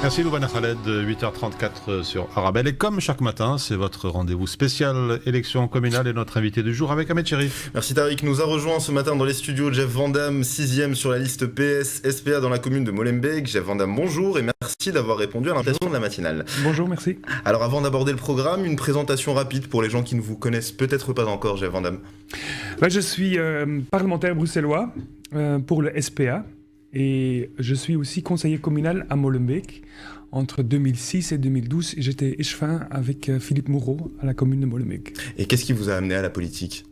Merci Loubana Khaled, 8h34 sur Arabelle. Et comme chaque matin, c'est votre rendez-vous spécial élection communale et notre invité du jour avec Ahmed Chérif. Merci Tariq, nous a rejoint ce matin dans les studios Jeff Van Damme, 6e sur la liste PS-SPA dans la commune de Molenbeek. Jeff Van Damme, bonjour et merci d'avoir répondu à l'invitation de la matinale. Bonjour, merci. Alors avant d'aborder le programme, une présentation rapide pour les gens qui ne vous connaissent peut-être pas encore, Jeff Van Damme. Je suis parlementaire bruxellois pour le SPA. Et je suis aussi conseiller communal à Molenbeek entre 2006 et 2012. Et j'étais échevin avec Philippe Moureau à la commune de Molenbeek. Et qu'est-ce qui vous a amené à la politique ?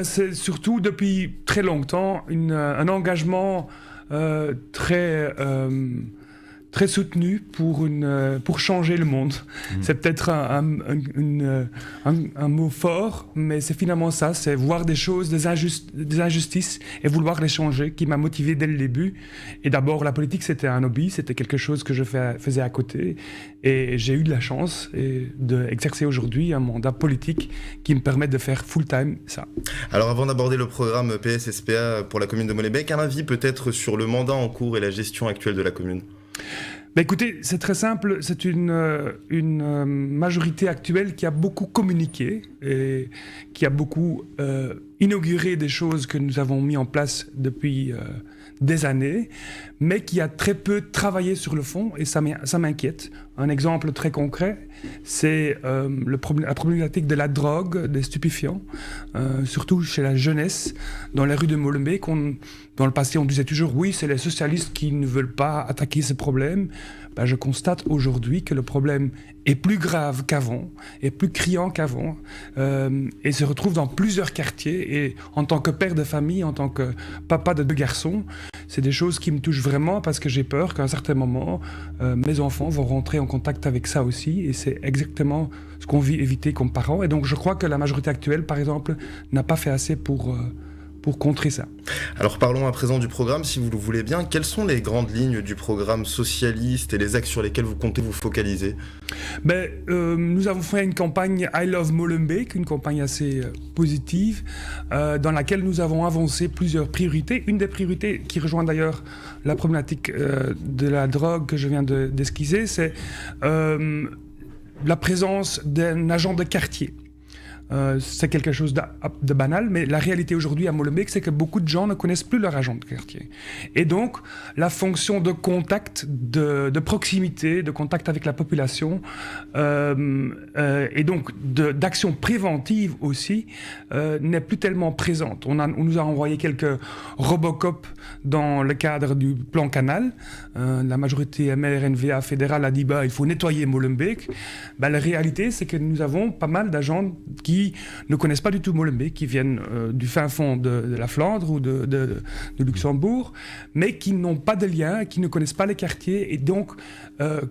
C'est surtout depuis très longtemps un engagement très soutenu pour changer le monde. C'est peut-être un mot fort, mais c'est finalement ça, c'est voir des choses, des injustices et vouloir les changer qui m'a motivé dès le début. Et d'abord, la politique, c'était un hobby, c'était quelque chose que je faisais à côté. Et j'ai eu de la chance d'exercer aujourd'hui un mandat politique qui me permet de faire full-time ça. Alors avant d'aborder le programme PS-SPA pour la commune de Molenbeek, un avis peut-être sur le mandat en cours et la gestion actuelle de la commune ? Écoutez, c'est très simple, c'est une majorité actuelle qui a beaucoup communiqué et qui a beaucoup inauguré des choses que nous avons mis en place depuis des années, mais qui a très peu travaillé sur le fond et ça m'inquiète. Un exemple très concret, c'est la problématique de la drogue, des stupéfiants, surtout chez la jeunesse, dans les rues de Molenbeek. Dans le passé, on disait toujours « oui, c'est les socialistes qui ne veulent pas attaquer ce problème ». Je constate aujourd'hui que le problème est plus grave qu'avant, est plus criant qu'avant, et se retrouve dans plusieurs quartiers. Et en tant que père de famille, en tant que papa de 2 garçons, c'est des choses qui me touchent vraiment parce que j'ai peur qu'à un certain moment, mes enfants vont rentrer en contact avec ça aussi. Et c'est exactement ce qu'on veut éviter comme parents. Et donc je crois que la majorité actuelle, par exemple, n'a pas fait assez pour contrer ça. Alors parlons à présent du programme, si vous le voulez bien. Quelles sont les grandes lignes du programme socialiste et les axes sur lesquels vous comptez vous focaliser ? Nous avons fait une campagne I Love Molenbeek, une campagne assez positive, dans laquelle nous avons avancé plusieurs priorités. Une des priorités qui rejoint d'ailleurs la problématique de la drogue que je viens d'esquisser, c'est la présence d'un agent de quartier. C'est quelque chose de banal, mais la réalité aujourd'hui à Molenbeek, c'est que beaucoup de gens ne connaissent plus leur agent de quartier. Et donc, la fonction de contact, de proximité, de contact avec la population, et donc d'action préventive aussi, n'est plus tellement présente. On nous a envoyé quelques Robocop dans le cadre du plan Canal. La majorité MRNVA fédérale a dit il faut nettoyer Molenbeek. La réalité, c'est que nous avons pas mal d'agents qui ne connaissent pas du tout Molenbeek, qui viennent du fin fond de la Flandre ou de Luxembourg, mais qui n'ont pas de lien, qui ne connaissent pas les quartiers et donc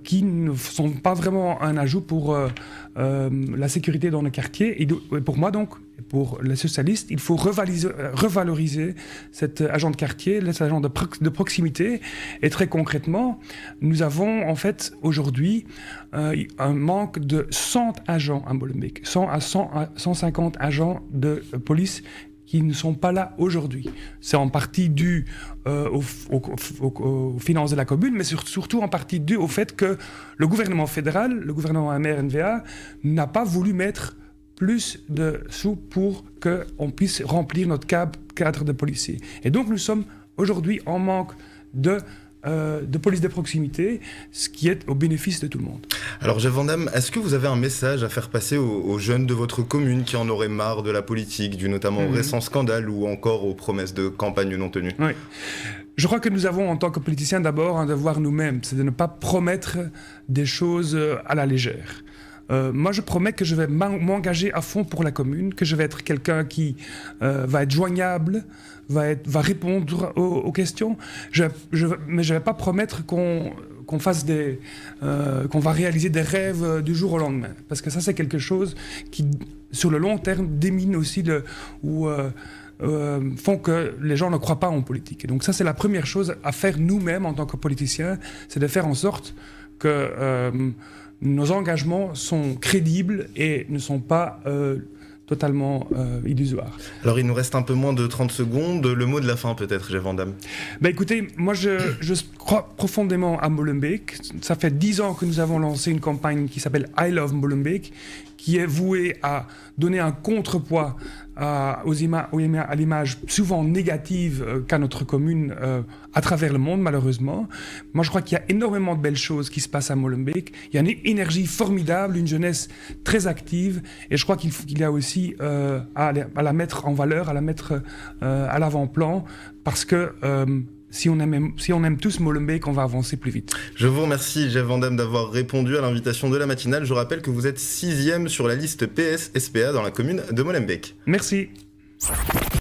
qui ne sont pas vraiment un ajout pour la sécurité dans le quartier. Et pour moi donc, pour les socialistes, il faut revaloriser cet agent de quartier, cet agent de proximité. Et très concrètement, nous avons en fait aujourd'hui un manque de 100 agents à Molenbeek, 100 à 150 agents de police qui ne sont pas là aujourd'hui. C'est en partie dû aux finances de la commune, mais surtout en partie dû au fait que le gouvernement fédéral, le gouvernement MRNVA, n'a pas voulu mettre plus de sous pour qu'on puisse remplir notre cadre de policiers. Et donc nous sommes aujourd'hui en manque de police de proximité, ce qui est au bénéfice de tout le monde. Alors Jeff Van Damme, est-ce que vous avez un message à faire passer aux jeunes de votre commune qui en auraient marre de la politique, dû notamment au récent scandale ou encore aux promesses de campagne non tenues ? Oui. Je crois que nous avons en tant que politiciens d'abord un devoir nous-mêmes, c'est de ne pas promettre des choses à la légère. Moi, je promets que je vais m'engager à fond pour la commune, que je vais être quelqu'un qui va être joignable, va répondre aux questions. Mais je vais pas promettre qu'on va réaliser des rêves du jour au lendemain, parce que ça, c'est quelque chose qui, sur le long terme, démine aussi font que les gens ne croient pas en politique. Et donc ça, c'est la première chose à faire nous-mêmes en tant que politiciens, c'est de faire en sorte que nos engagements sont crédibles et ne sont pas totalement illusoire. Alors il nous reste un peu moins de 30 secondes, le mot de la fin peut-être, Jeff Van Damme. Écoutez, moi je crois profondément à Molenbeek. Ça fait 10 ans que nous avons lancé une campagne qui s'appelle I Love Molenbeek, qui est vouée à donner un contrepoids à l'image souvent négative qu'a notre commune à travers le monde, malheureusement. Moi, je crois qu'il y a énormément de belles choses qui se passent à Molenbeek. Il y a une énergie formidable, une jeunesse très active, et je crois qu'il y a aussi à la mettre en valeur, à la mettre à l'avant-plan, parce que si on aime tous Molenbeek, on va avancer plus vite. Je vous remercie, Jeff Van Damme, d'avoir répondu à l'invitation de la matinale. Je rappelle que vous êtes 6e sur la liste PS-SPA dans la commune de Molenbeek. Merci.